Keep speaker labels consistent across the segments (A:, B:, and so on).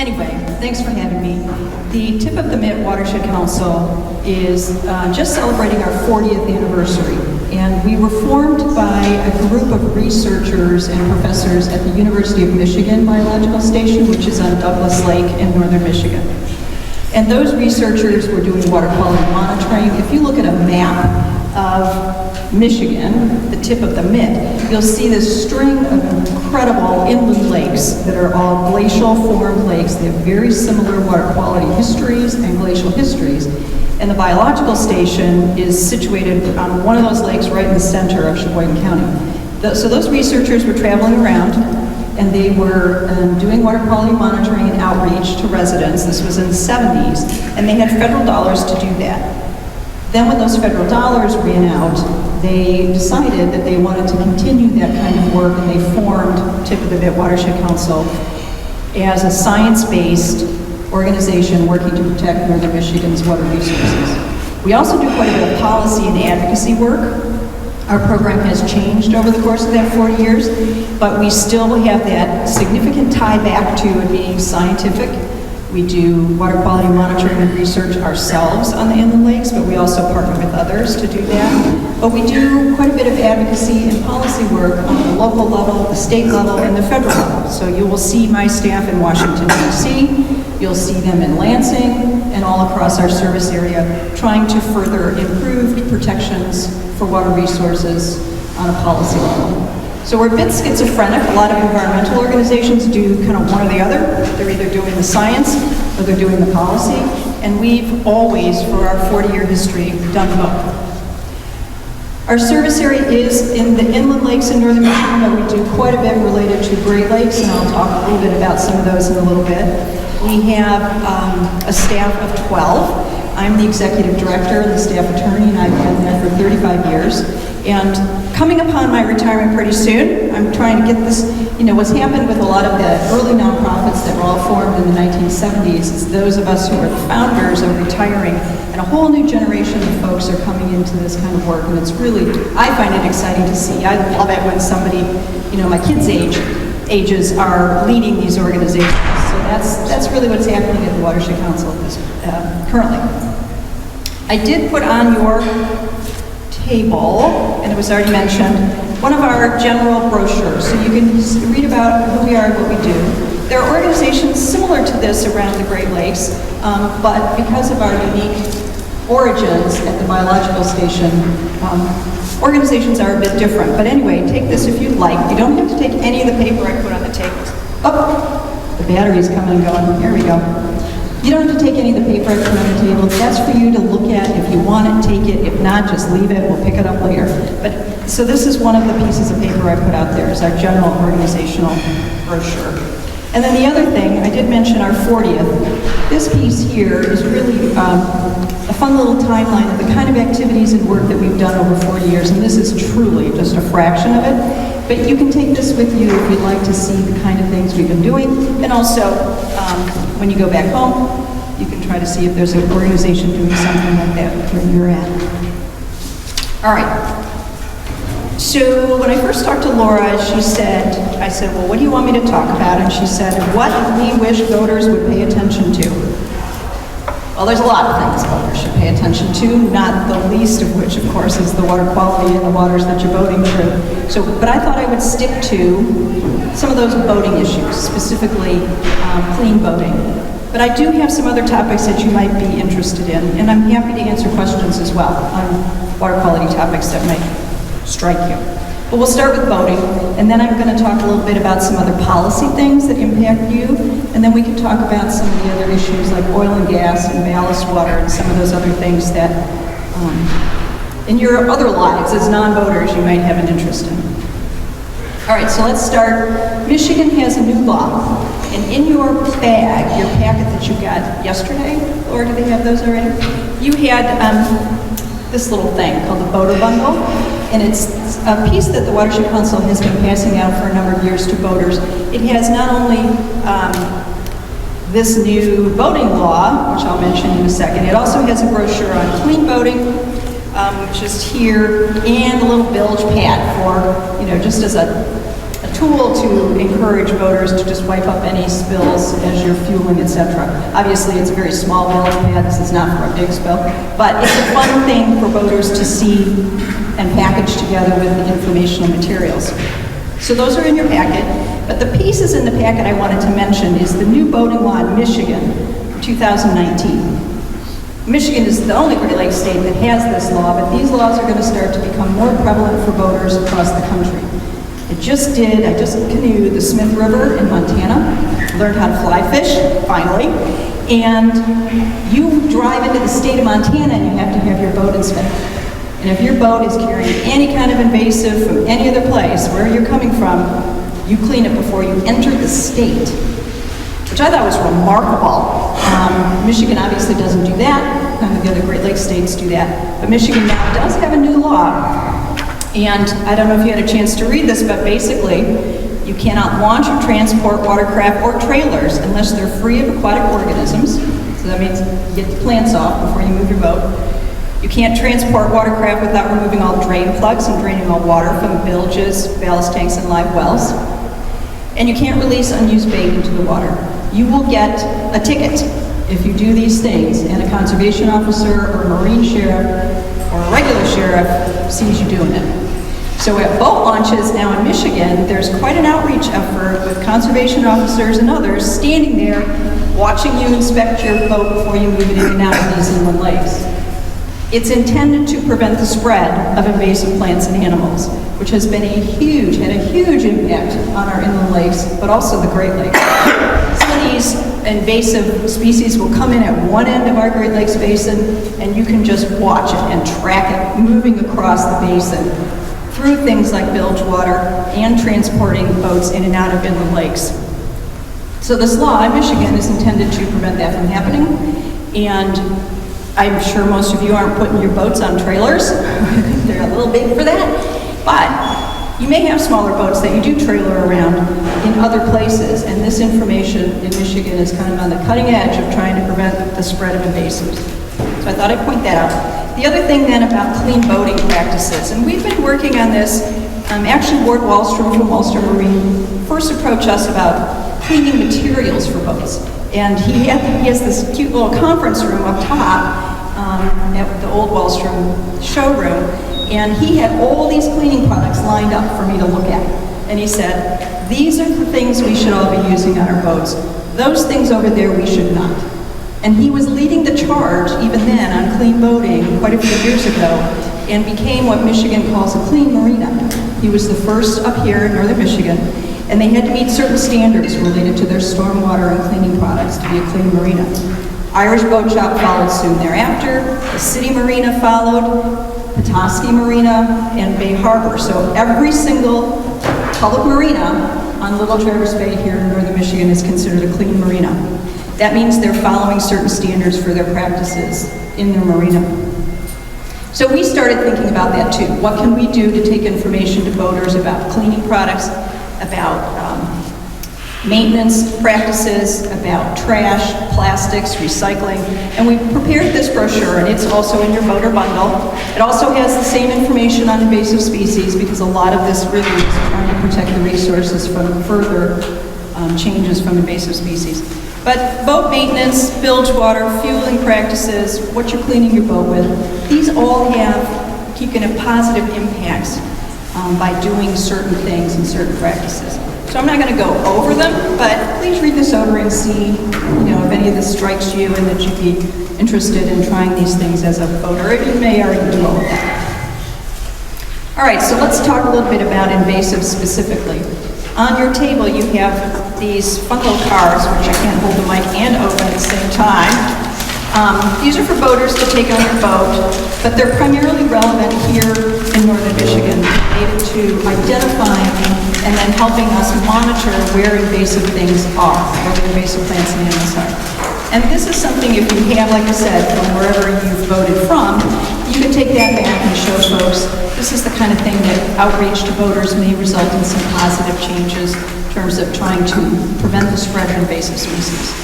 A: Anyway, thanks for having me. The Tip of the Mitt Watershed Council is just celebrating our 40th anniversary, and we were formed by a group of researchers and professors at the University of Michigan Biological Station, which is on Douglas Lake in northern Michigan. And those researchers were doing water quality monitoring. If you look at a map of Michigan, the tip of the Mitt, you'll see this string of incredible inland lakes that are all glacial formed lakes. They have very similar water quality histories and glacial histories. And the biological station is situated on one of those lakes right in the center of Sheboygan County. So those researchers were traveling around, and they were doing water quality monitoring and outreach to residents. This was in the 70s, and they had federal dollars to do that. Then when those federal dollars ran out, they decided that they wanted to continue that kind of work, and they formed Tip of the Mitt Watershed Council as a science-based organization working to protect northern Michigan's water resources. We also do quite a bit of policy and advocacy work. Our program has changed over the course of that 40 years, but we still have that significant tie back to it being scientific. We do water quality monitoring and research ourselves on the inland lakes, but we also partner with others to do that. But we do quite a bit of advocacy and policy work on the local level, the state level, and the federal level. So you will see my staff in Washington, D.C., you'll see them in Lansing, and all across our service area, trying to further improve protections for water resources on a policy level. So we're a bit schizophrenic. A lot of environmental organizations do kind of one or the other. They're either doing the science or they're doing the policy. And we've always, for our 40-year history, done both. Our service area is in the inland lakes in northern Michigan, but we do quite a bit related to Great Lakes, and I'll talk a little bit about some of those in a little bit. We have a staff of 12. I'm the executive director and the staff attorney, and I've been there for 35 years. And coming upon my retirement pretty soon, I'm trying to get this, what's happened with a lot of the early nonprofits that were all formed in the 1970s is those of us who are the founders are retiring, and a whole new generation of folks are coming into this kind of work, and it's really, I find it exciting to see. I love it when somebody, my kids' ages are leading these organizations. So that's really what's happening at the Watershed Council currently. I did put on your table, and it was already mentioned, one of our general brochures, so you can read about who we are and what we do. There are organizations similar to this around the Great Lakes, but because of our unique origins at the biological station, organizations are a bit different. But anyway, take this if you'd like. You don't have to take any of the paper I put on the table. Oh, the battery's coming and going. Here we go. You don't have to take any of the paper I put on the table. That's for you to look at. If you want it, take it. If not, just leave it. We'll pick it up later. But so this is one of the pieces of paper I put out there, is our general organizational brochure. And then the other thing, I did mention our 40th. This piece here is really a fun little timeline of the kind of activities and work that we've done over 40 years, and this is truly just a fraction of it. But you can take this with you if you'd like to see the kind of things we've been doing, and also when you go back home, you can try to see if there's an organization doing something like that where you're at. All right. So when I first talked to Laura, I said, well, what do you want me to talk about? And she said, what we wish voters would pay attention to. Well, there's a lot of things voters should pay attention to, not the least of which, of course, is the water quality and the waters that you're voting through. But I thought I would stick to some of those voting issues, specifically clean voting. But I do have some other topics that you might be interested in, and I'm happy to answer questions as well on water quality topics that might strike you. But we'll start with voting, and then I'm going to talk a little bit about some other policy things that impact you, and then we can talk about some of the other issues like oil and gas and ballast water and some of those other things that in your other lives as non-voters you might have an interest in. All right, so let's start. Michigan has a new law, and in your bag, your packet that you got yesterday, or do they have those already? You had this little thing called the voter bundle, and it's a piece that the Watershed Council has been passing out for a number of years to voters. It has not only this new voting law, which I'll mention in a second, it also has a brochure on clean voting, which is here, and a little bilge pad for, just as a a tool to encourage voters to just wipe up any spills as you're fueling, etc. Obviously, it's a very small launch pad. This is not for a big spill, but it's a fun thing for voters to see and package together with the informational materials. So those are in your packet, but the pieces in the packet I wanted to mention is the new boating law in Michigan, 2019. Michigan is the only Great Lakes state that has this law, but these laws are going to start to become more prevalent for boaters across the country. I just canoed the Smith River in Montana, learned how to fly fish, finally, and you drive into the state of Montana and you have to have your boat inspected. And if your boat is carrying any kind of invasive from any other place, where you're coming from, you clean it before you enter the state, which I thought was remarkable. Michigan obviously doesn't do that. None of the other Great Lakes states do that. But Michigan now does have a new law. And I don't know if you had a chance to read this, but basically, you cannot launch or transport watercraft or trailers unless they're free of aquatic organisms. So that means you get the plants off before you move your boat. You can't transport watercraft without removing all drain plugs and draining all water from bilges, ballast tanks, and live wells. And you can't release unused bait into the water. You will get a ticket if you do these things, and a conservation officer or a marine sheriff or a regular sheriff sees you doing it. So at boat launches now in Michigan, there's quite an outreach effort with conservation officers and others standing there watching you inspect your boat before you move it in and out of these inland lakes. It's intended to prevent the spread of invasive plants and animals, which has been had a huge impact on our inland lakes, but also the Great Lakes. Some of these invasive species will come in at one end of our Great Lakes basin, and you can just watch it and track it moving across the basin through things like bilge water and transporting boats in and out of inland lakes. So this law in Michigan is intended to prevent that from happening, and I'm sure most of you aren't putting your boats on trailers. They're a little big for that, but you may have smaller boats that you do trailer around in other places, and this information in Michigan is kind of on the cutting edge of trying to prevent the spread of invasives. So I thought I'd point that out. The other thing then about clean boating practices, and we've been working on this, actually Ward Wallstrom from Wallstrom Marine first approached us about cleaning materials for boats. And he has this cute little conference room up top at the old Wallstrom showroom, and he had all these cleaning products lined up for me to look at. And he said, these are the things we should all be using on our boats. Those things over there we should not. And he was leading the charge, even then, on clean boating quite a few years ago, and became what Michigan calls a clean marina. He was the first up here in northern Michigan, and they had to meet certain standards related to their stormwater and cleaning products to be a clean marina. Irish Boat Shop followed soon thereafter, the City Marina followed, Petoskey Marina, and Bay Harbor. So every single public marina on Little Traverse Bay here in northern Michigan is considered a clean marina. That means they're following certain standards for their practices in their marina. So we started thinking about that too. What can we do to take information to boaters about cleaning products, about maintenance practices, about trash, plastics, recycling, and we prepared this brochure, and it's also in your boater bundle. It also has the same information on invasive species, because a lot of this really is trying to protect the resources from further changes from invasive species. But boat maintenance, bilge water, fueling practices, what you're cleaning your boat with, these all keeping a positive impacts by doing certain things and certain practices. So I'm not going to go over them, but please read this over and see, if any of this strikes you and that you'd be interested in trying these things as a boater. You may already do all of that. All right, so let's talk a little bit about invasives specifically. On your table, you have these fun little cards, which I can't hold the mic and open at the same time. These are for boaters to take on your boat, but they're primarily relevant here in northern Michigan, related to identifying and then helping us monitor where invasive things are, where the invasive plants and animals are. And this is something, if you have, like I said, from wherever you've voted from, you can take that back and show folks this is the kind of thing that outreach to voters may result in some positive changes in terms of trying to prevent the spread of invasive species.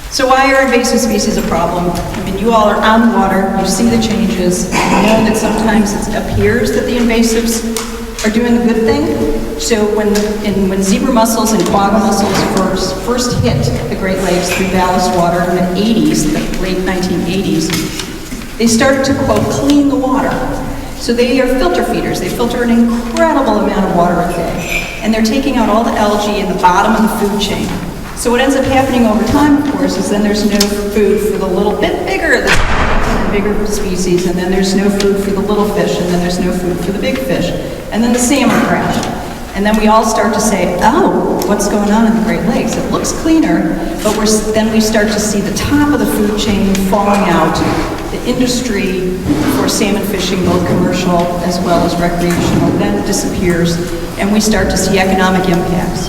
A: So why are invasive species a problem? I mean, you all are on the water, you see the changes, you know that sometimes it appears that the invasives are doing a good thing. So when zebra mussels and quagga mussels first hit the Great Lakes through ballast water in the 80s, the late 1980s, they started to, quote, clean the water. So they are filter feeders. They filter an incredible amount of water a day. And they're taking out all the algae in the bottom of the food chain. So what ends up happening over time, of course, is then there's no food for the little bit bigger species, and then there's no food for the little fish, and then there's no food for the big fish. And then the salmon crash. And then we all start to say, oh, what's going on in the Great Lakes? It looks cleaner, but then we start to see the top of the food chain falling out. The industry for salmon fishing, both commercial as well as recreational, then disappears, and we start to see economic impacts.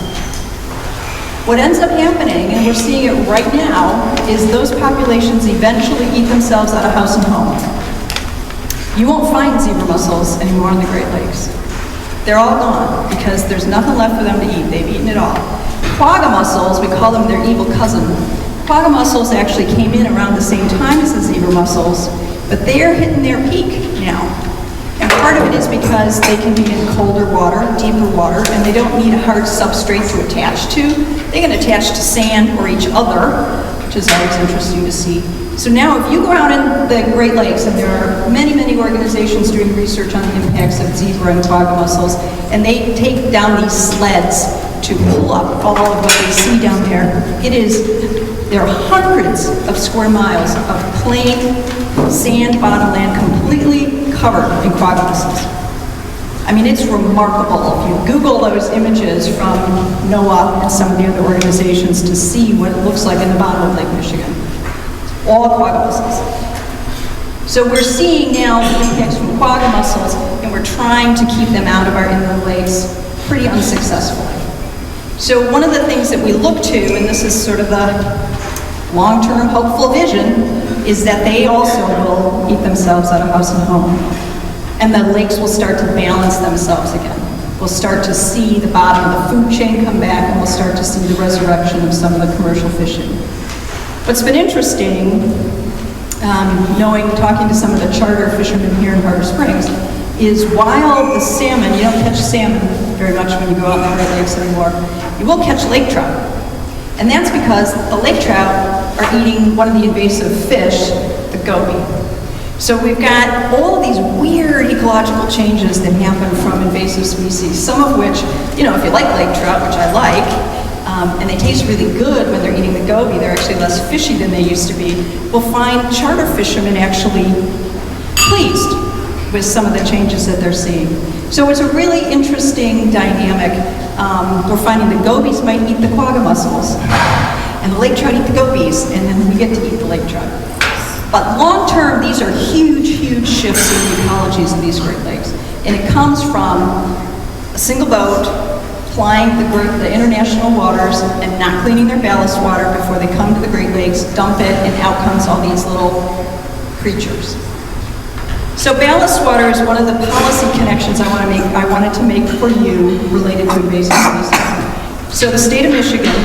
A: What ends up happening, and we're seeing it right now, is those populations eventually eat themselves out of house and home. You won't find zebra mussels anymore in the Great Lakes. They're all gone because there's nothing left for them to eat. They've eaten it all. Quagga mussels, we call them their evil cousin. Quagga mussels actually came in around the same time as the zebra mussels, but they are hitting their peak now. And part of it is because they can be in colder water, deeper water, and they don't need a hard substrate to attach to. They can attach to sand or each other, which is always interesting to see. So now if you go out in the Great Lakes, and there are many, many organizations doing research on the impacts of zebra and quagga mussels, and they take down these sleds to pull up all of what they see down there. There are hundreds of square miles of plain sand bottom land completely covered in quagga mussels. I mean, it's remarkable if you Google those images from NOAA and some of the other organizations to see what it looks like in the bottom of Lake Michigan. All quagga mussels. So we're seeing now the impacts from quagga mussels, and we're trying to keep them out of our inland lakes pretty unsuccessfully. So one of the things that we look to, and this is sort of the long-term hopeful vision, is that they also will eat themselves out of house and home. And the lakes will start to balance themselves again. We'll start to see the bottom of the food chain come back, and we'll start to see the resurrection of some of the commercial fishing. What's been interesting, talking to some of the charter fishermen here in Harbor Springs, is while the salmon, you don't catch salmon very much when you go out in the Great Lakes anymore, you will catch lake trout. And that's because the lake trout are eating one of the invasive fish, the goby. So we've got all of these weird ecological changes that happen from invasive species, some of which, if you like lake trout, which I like, and they taste really good when they're eating the goby, they're actually less fishy than they used to be, we'll find charter fishermen actually pleased with some of the changes that they're seeing. So it's a really interesting dynamic. We're finding the gobies might eat the quagga mussels, and the lake trout eat the gobies, and then we get to eat the lake trout. But long term, these are huge, huge shifts in the ecologies of these Great Lakes. And it comes from a single boat flying the international waters and not cleaning their ballast water before they come to the Great Lakes, dump it, and out comes all these little creatures. So ballast water is one of the policy connections I wanted to make for you related to invasive species. So the state of Michigan,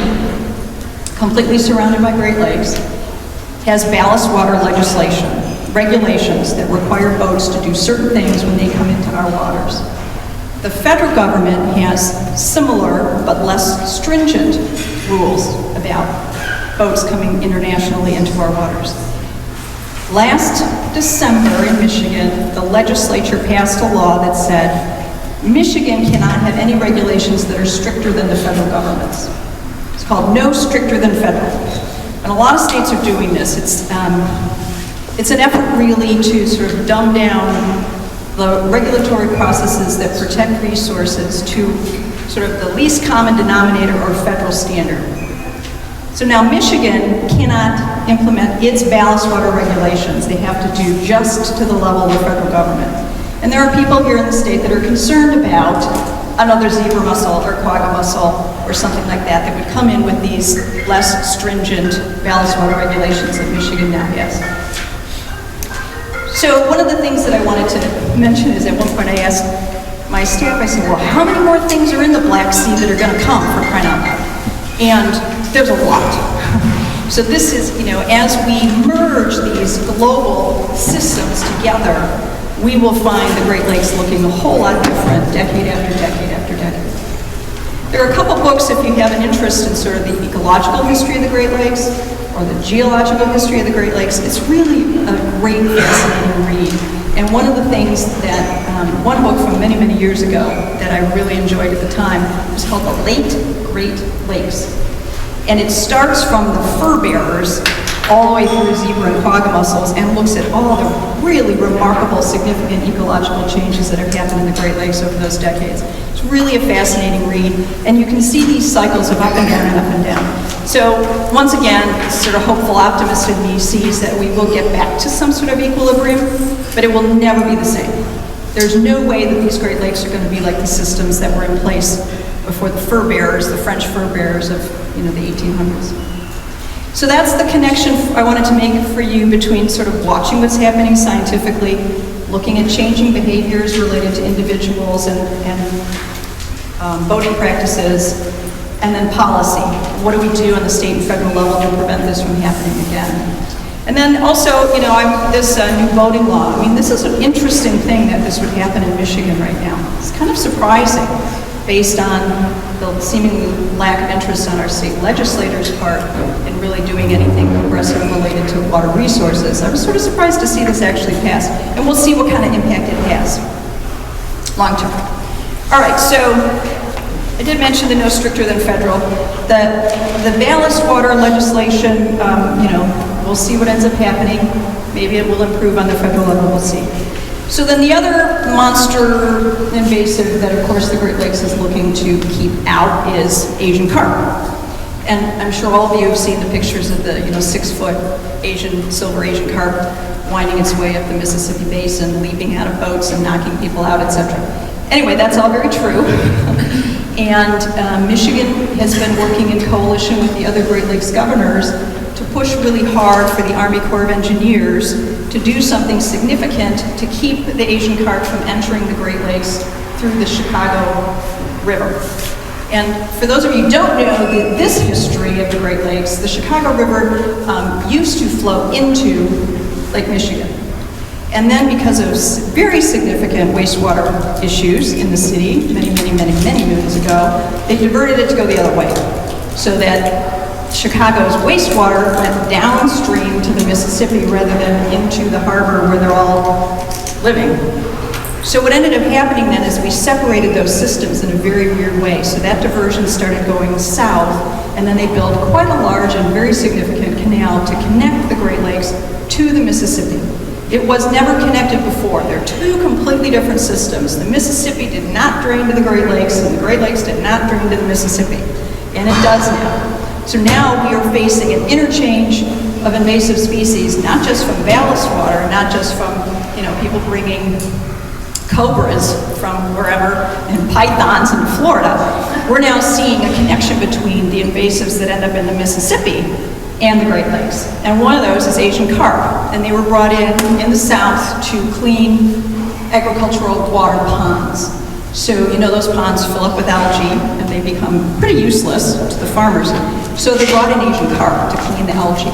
A: completely surrounded by Great Lakes, has ballast water legislation, regulations that require boats to do certain things when they come into our waters. The federal government has similar but less stringent rules about boats coming internationally into our waters. Last December in Michigan, the legislature passed a law that said Michigan cannot have any regulations that are stricter than the federal government's. It's called no stricter than federal. And a lot of states are doing this. It's an effort really to sort of dumb down the regulatory processes that protect resources to sort of the least common denominator or federal standard. So now Michigan cannot implement its ballast water regulations. They have to do just to the level of the federal government. And there are people here in the state that are concerned about another zebra mussel or quagga mussel or something like that that would come in with these less stringent ballast water regulations that Michigan now has. So one of the things that I wanted to mention is at one point I asked my staff, I said, well, how many more things are in the Black Sea that are going to come for crying out loud? And there's a lot. So this is, as we merge these global systems together, we will find the Great Lakes looking a whole lot different decade after decade after decade. There are a couple books if you have an interest in sort of the ecological history of the Great Lakes or the geological history of the Great Lakes. It's really a great, fascinating read. And one of the things that, one book from many, many years ago that I really enjoyed at the time was called The Late Great Lakes. And it starts from the fur bearers all the way through zebra and quagga mussels and looks at all the really remarkable, significant ecological changes that have happened in the Great Lakes over those decades. It's really a fascinating read, and you can see these cycles of up and down and up and down. So once again, sort of hopeful optimist in me sees that we will get back to some sort of equilibrium, but it will never be the same. There's no way that these Great Lakes are going to be like the systems that were in place before the fur bearers, the French fur bearers of the 1800s. So that's the connection I wanted to make for you between sort of watching what's happening scientifically, looking at changing behaviors related to individuals and voting practices, and then policy. What do we do on the state and federal level to prevent this from happening again? And then also, this new voting law. I mean, this is an interesting thing that this would happen in Michigan right now. It's kind of surprising based on the seemingly lack of interest on our state legislators' part in really doing anything progressive related to water resources. I was sort of surprised to see this actually pass, and we'll see what kind of impact it has long term. All right, so I did mention the no stricter than federal. The ballast water legislation, we'll see what ends up happening. Maybe it will improve on the federal level, we'll see. So then the other monster invasive that, of course, the Great Lakes is looking to keep out is Asian carp. And I'm sure all of you have seen the pictures of the 6-foot silver Asian carp winding its way up the Mississippi Basin, leaping out of boats and knocking people out, etc. Anyway, that's all very true. And Michigan has been working in coalition with the other Great Lakes governors to push really hard for the Army Corps of Engineers to do something significant to keep the Asian carp from entering the Great Lakes through the Chicago River. And for those of you who don't know this history of the Great Lakes, the Chicago River used to flow into Lake Michigan. And then because of very significant wastewater issues in the city many moons ago, they diverted it to go the other way, so that Chicago's wastewater went downstream to the Mississippi rather than into the harbor where they're all living. So what ended up happening then is we separated those systems in a very weird way. So that diversion started going south, and then they built quite a large and very significant canal to connect the Great Lakes to the Mississippi. It was never connected before. They're two completely different systems. The Mississippi did not drain to the Great Lakes, and the Great Lakes did not drain to the Mississippi. And it does now. So now we are facing an interchange of invasive species, not just from ballast water, not just from people bringing cobras from wherever and pythons in Florida. We're now seeing a connection between the invasives that end up in the Mississippi and the Great Lakes. And one of those is Asian carp, and they were brought in the south to clean agricultural water ponds. So, those ponds fill up with algae and they become pretty useless to the farmers. So they brought in Asian carp to clean the algae.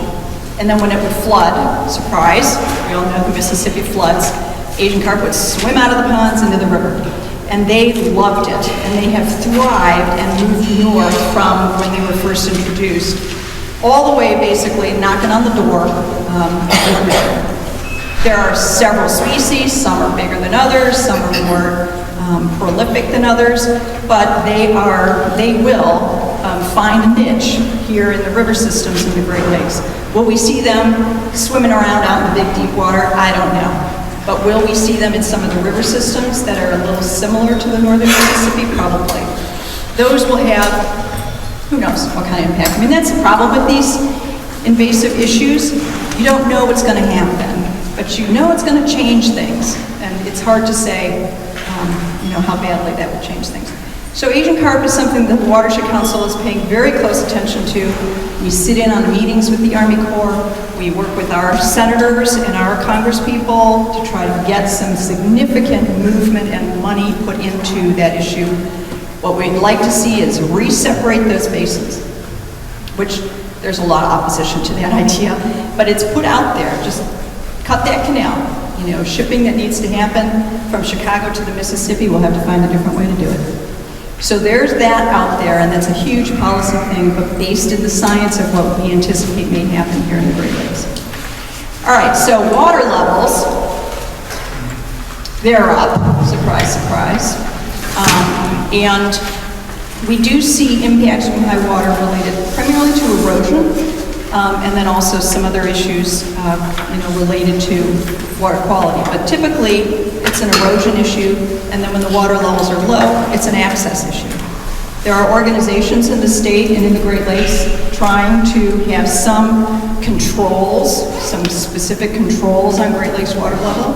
A: And then when it would flood, surprise, we all know the Mississippi floods, Asian carp would swim out of the ponds into the river. And they loved it, and they have thrived and moved north from when they were first introduced, all the way basically knocking on the door of Michigan. There are several species, some are bigger than others, some are more prolific than others, but they will find a niche here in the river systems in the Great Lakes. Will we see them swimming around out in the big deep water? I don't know. But will we see them in some of the river systems that are a little similar to the northern Mississippi? Probably. Those will have, who knows what kind of impact. I mean, that's the problem with these invasive issues. You don't know what's going to happen, but you know it's going to change things. And it's hard to say how badly that will change things. So Asian carp is something that the Watershed Council is paying very close attention to. We sit in on meetings with the Army Corps. We work with our senators and our congresspeople to try to get some significant movement and money put into that issue. What we'd like to see is re-separate those basins, which there's a lot of opposition to that idea, but it's put out there. Just cut that canal, shipping that needs to happen from Chicago to the Mississippi, we'll have to find a different way to do it. So there's that out there, and that's a huge policy thing, but based in the science of what we anticipate may happen here in the Great Lakes. All right, so water levels, they're up, surprise, surprise. And we do see impacts from high water related primarily to erosion, and then also some other issues, related to water quality. But typically, it's an erosion issue, and then when the water levels are low, it's an access issue. There are organizations in the state and in the Great Lakes trying to have some controls, some specific controls on Great Lakes water level.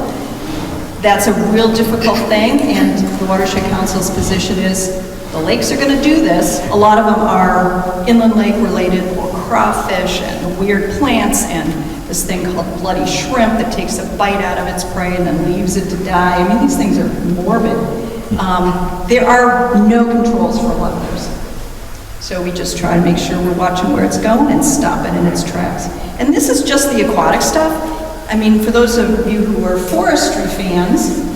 A: That's a real difficult thing, and the Watershed Council's position is the lakes are going to do this. A lot of them are inland lake related, or crawfish and weird plants and this thing called bloody shrimp that takes a bite out of its prey and then leaves it to die. I mean, these things are morbid. There are no controls for a lot of those. So we just try to make sure we're watching where it's going and stop it in its tracks. And this is just the aquatic stuff. I mean, for those of you who are forestry fans,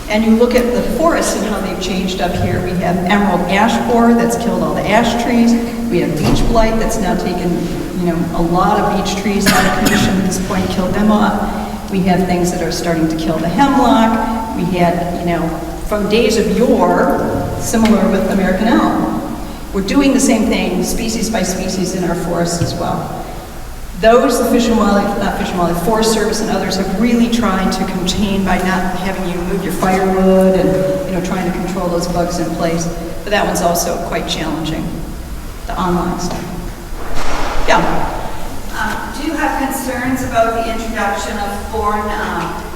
A: and you look at the forests and how they've changed up here, we have emerald ash borer that's killed all the ash trees. We have beech blight that's now taken, a lot of beech trees out of commission at this point, killed them off. We have things that are starting to kill the hemlock. We had, from days of yore, similar with American elm. We're doing the same thing, species by species, in our forests as well. Those, the Fish and Wildlife, Forest Service and others have really tried to contain by not having you move your firewood and, trying to control those bugs in place. But that one's also quite challenging, the online stuff. Yeah.
B: Do you have concerns about the introduction of foreign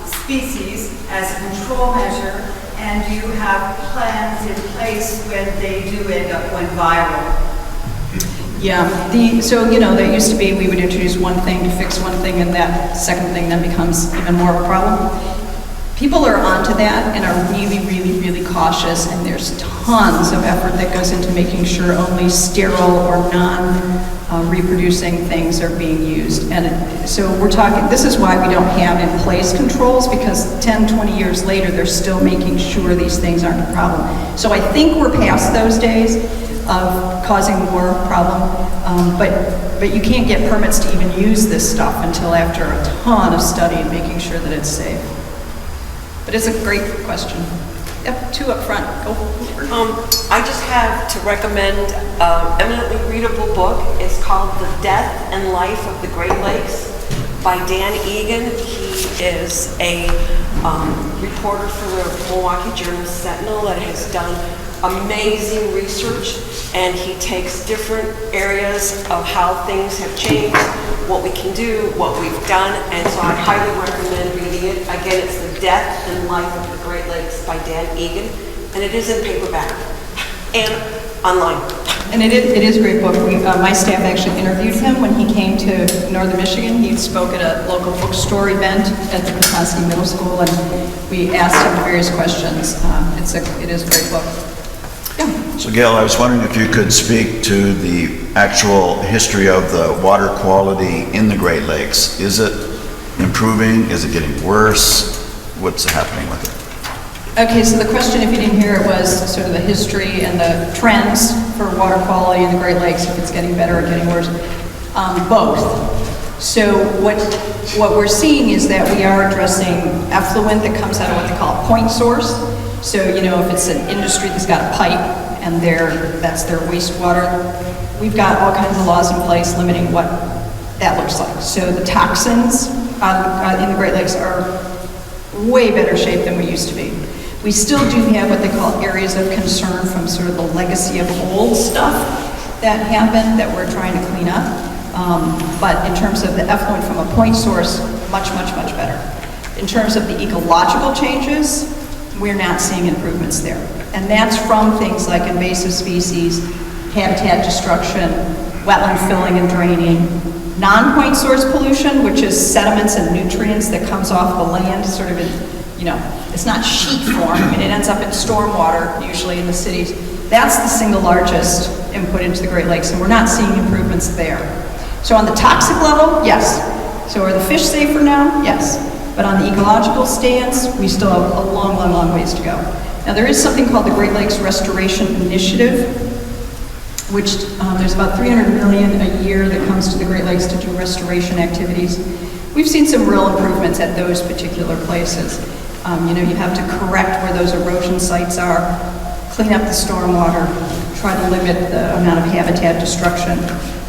B: species as a control measure, and do you have plans in place when they do end up going viral?
A: Yeah, that used to be we would introduce one thing to fix one thing, and that second thing then becomes even more of a problem. People are onto that and are really, really, really cautious, and there's tons of effort that goes into making sure only sterile or non-reproducing things are being used. And so we're talking, this is why we don't have in place controls, because 10, 20 years later, they're still making sure these things aren't a problem. So I think we're past those days of causing more problem, but you can't get permits to even use this stuff until after a ton of study and making sure that it's safe. But it's a great question. Yep, two up front. Go.
C: I just have to recommend an eminently readable book. It's called The Death and Life of the Great Lakes by Dan Egan. He is a reporter for the Milwaukee Journal-Sentinel that has done amazing research, and he takes different areas of how things have changed, what we can do, what we've done, and so I highly recommend reading it. Again, it's The Death and Life of the Great Lakes by Dan Egan, and it is in paperback and online.
A: And it is a great book. My staff actually interviewed him when he came to Northern Michigan. He spoke at a local bookstore event at the Petoskey Middle School, and we asked him various questions. It is a great book. Yeah.
D: So Gail, I was wondering if you could speak to the actual history of the water quality in the Great Lakes. Is it improving? Is it getting worse? What's happening with it?
A: Okay, so the question, if you didn't hear it, was sort of the history and the trends for water quality in the Great Lakes, if it's getting better or getting worse. Both. So what we're seeing is that we are addressing effluent that comes out of what they call a point source. So, if it's an industry that's got a pipe and that's their wastewater, we've got all kinds of laws in place limiting what that looks like. So the toxins in the Great Lakes are way better shape than we used to be. We still do have what they call areas of concern from sort of the legacy of old stuff that happened that we're trying to clean up. But in terms of the effluent from a point source, much, much, much better. In terms of the ecological changes, we're not seeing improvements there. And that's from things like invasive species, habitat destruction, wetland filling and draining, non-point source pollution, which is sediments and nutrients that comes off the land, sort of in, it's not sheet form. I mean, it ends up in stormwater, usually in the cities. That's the single largest input into the Great Lakes, and we're not seeing improvements there. So on the toxic level, yes. So are the fish safer now? Yes. But on the ecological stance, we still have a long, long, long ways to go. Now, there is something called the Great Lakes Restoration Initiative, which there's about $300 million a year that comes to the Great Lakes to do restoration activities. We've seen some real improvements at those particular places. You have to correct where those erosion sites are, clean up the stormwater, try to limit the amount of habitat destruction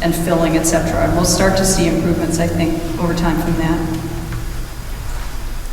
A: and filling, et cetera. And we'll start to see improvements, I think, over time from that.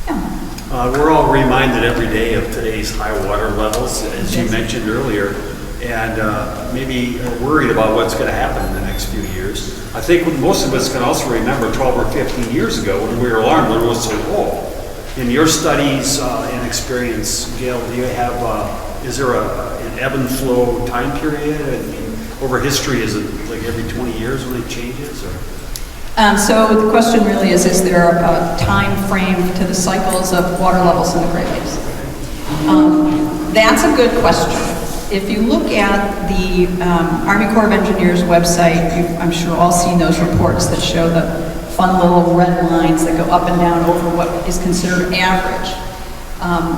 A: Yeah.
E: We're all reminded every day of today's high water levels, as you mentioned earlier, and maybe worried about what's going to happen in the next few years. I think most of us can also remember 12 or 15 years ago when we were alarmed when it was so low. In your studies and experience, Gail, do you have, is there an ebb and flow time period? And over history, is it like every 20 years when it changes? Or?
A: So the question really is there a time frame to the cycles of water levels in the Great Lakes? That's a good question. If you look at the Army Corps of Engineers website, you've, I'm sure, all seen those reports that show the fun little red lines that go up and down over what is considered average.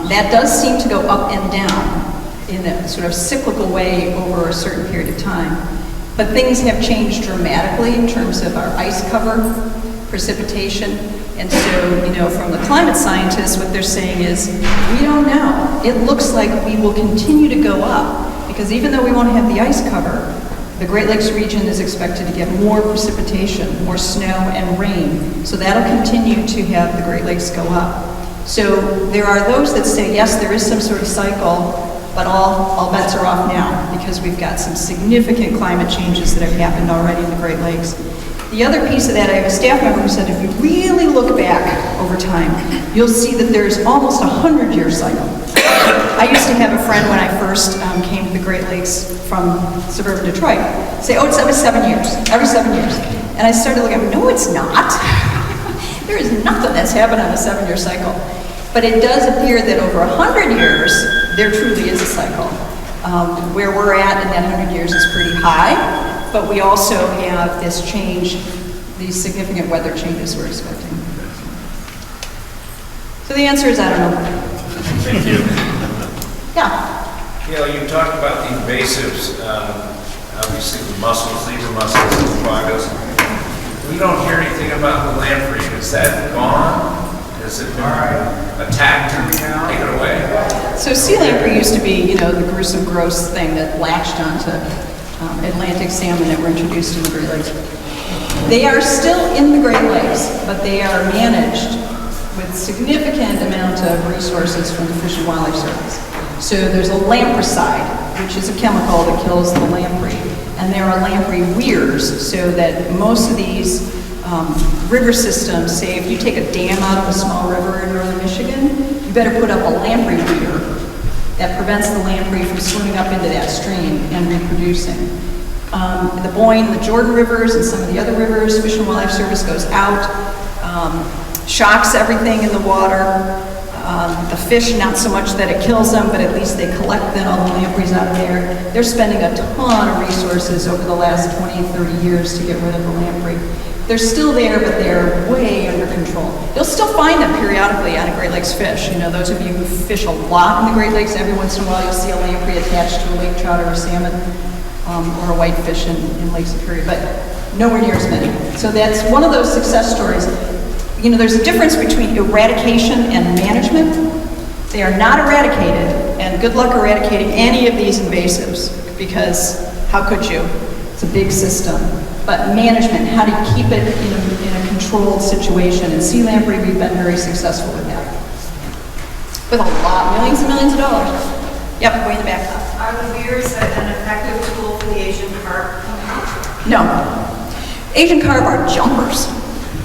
A: That does seem to go up and down in a sort of cyclical way over a certain period of time. But things have changed dramatically in terms of our ice cover, precipitation, and so, from the climate scientists, what they're saying is, we don't know. It looks like we will continue to go up, because even though we won't have the ice cover, the Great Lakes region is expected to get more precipitation, more snow and rain, so that'll continue to have the Great Lakes go up. So there are those that say, yes, there is some sort of cycle, but all bets are off now, because we've got some significant climate changes that have happened already in the Great Lakes. The other piece of that, I have a staff member who said if you really look back over time, you'll see that there's almost a 100-year cycle. I used to have a friend when I first came to the Great Lakes from suburban Detroit say, oh, it's every 7 years, every 7 years. And I started looking at, no, it's not. There is nothing that's happened on a 7-year cycle. But it does appear that over 100 years, there truly is a cycle. Where we're at in that 100 years is pretty high, but we also have this change, these significant weather changes we're expecting. So the answer is, I don't know.
F: Thank you.
A: Yeah.
F: You talked about the invasives, obviously the mussels, zebra mussels, and the quaggas. We don't hear anything about the lamprey. Is that gone? Is it attacked or taken away?
A: So sea lamprey used to be, the gruesome, gross thing that latched onto Atlantic salmon that were introduced in the Great Lakes. They are still in the Great Lakes, but they are managed with significant amount of resources from the Fish and Wildlife Service. So there's a lampricide, which is a chemical that kills the lamprey, and there are lamprey weirs, so that most of these river systems, say if you take a dam out of a small river in northern Michigan, you better put up a lamprey weir that prevents the lamprey from swimming up into that stream and reproducing. The Boyne, the Jordan rivers, and some of the other rivers, Fish and Wildlife Service goes out, shocks everything in the water. The fish, not so much that it kills them, but at least they collect then all the lampreys out of there. They're spending a ton of resources over the last 20, 30 years to get rid of the lamprey. They're still there, but they're way under control. You'll still find them periodically on a Great Lakes fish. Those of you who fish a lot in the Great Lakes, every once in a while you'll see a lamprey attached to a lake trout or a salmon or a whitefish in Lake Superior, but nowhere near as many. So that's one of those success stories. There's a difference between eradication and management. They are not eradicated, and good luck eradicating any of these invasives, because how could you? It's a big system. But management, how do you keep it in a controlled situation? And sea lamprey, we've been very successful with that. With a lot, millions and millions of dollars. Yep, way in the back.
B: Are the weirs an effective tool for the Asian carp?
A: No. Asian carp are jumpers.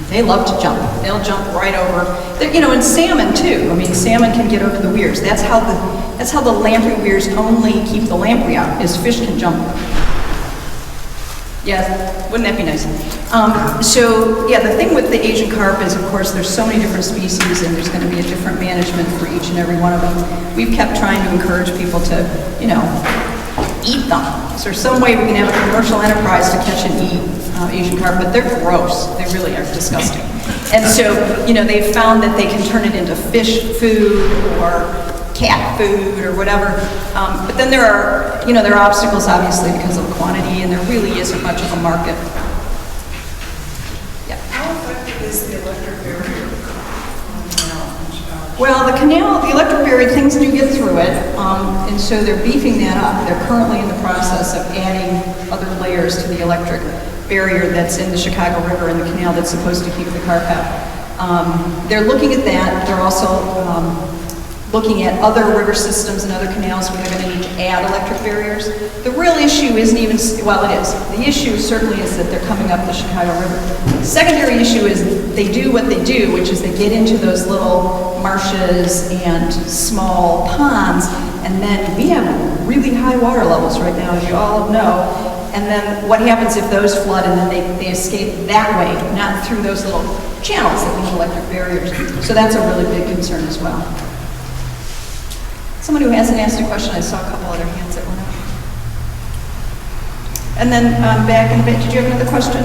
A: They love to jump. They'll jump right over. And salmon too. Salmon can get over the weirs. That's how the lamprey weirs only keep the lamprey out, is fish can jump. Yeah, wouldn't that be nice? The thing with the Asian carp is, of course, there's so many different species, and there's going to be a different management for each and every one of them. We've kept trying to encourage people to, eat them. Is there some way we can have a commercial enterprise to catch and eat Asian carp? But they're gross. They really are disgusting. And so, they've found that they can turn it into fish food or cat food or whatever. But then there are obstacles, obviously, because of the quantity, and there really isn't much of a market. Yeah.
G: How effective is the electric barrier on the canal?
A: Well, the canal, the electric barrier, things do get through it, and so they're beefing that up. They're currently in the process of adding other layers to the electric barrier that's in the Chicago River and the canal that's supposed to keep the carp out. They're looking at that. They're also looking at other river systems and other canals where they're going to need to add electric barriers. The real issue isn't even, well, it is. The issue certainly is that they're coming up the Chicago River. The secondary issue is they do what they do, which is they get into those little marshes and small ponds, and then we have really high water levels right now, as you all know. And then what happens if those flood and then they escape that way, not through those little channels that need electric barriers. So that's a really big concern as well. Someone who hasn't asked a question, I saw a couple other hands that went up. And then back in a bit, did you have another question?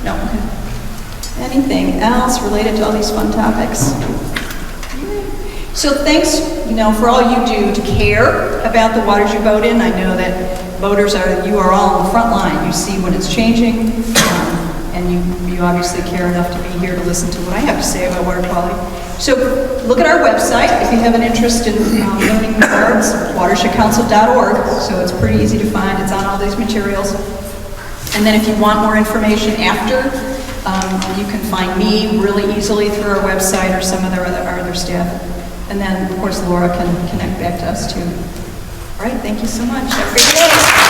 A: No, okay. Anything else related to all these fun topics? So thanks, for all you do to care about the waters you boat in. I know that boaters you are all on the front line. You see when it's changing, and you obviously care enough to be here to listen to what I have to say about water quality. So look at our website if you have an interest in learning the words, watershedcouncil.org. So it's pretty easy to find. It's on all these materials. And then if you want more information after, you can find me really easily through our website or some of our other staff. And then, of course, Laura can connect back to us too. All right, thank you so much. Have a great day.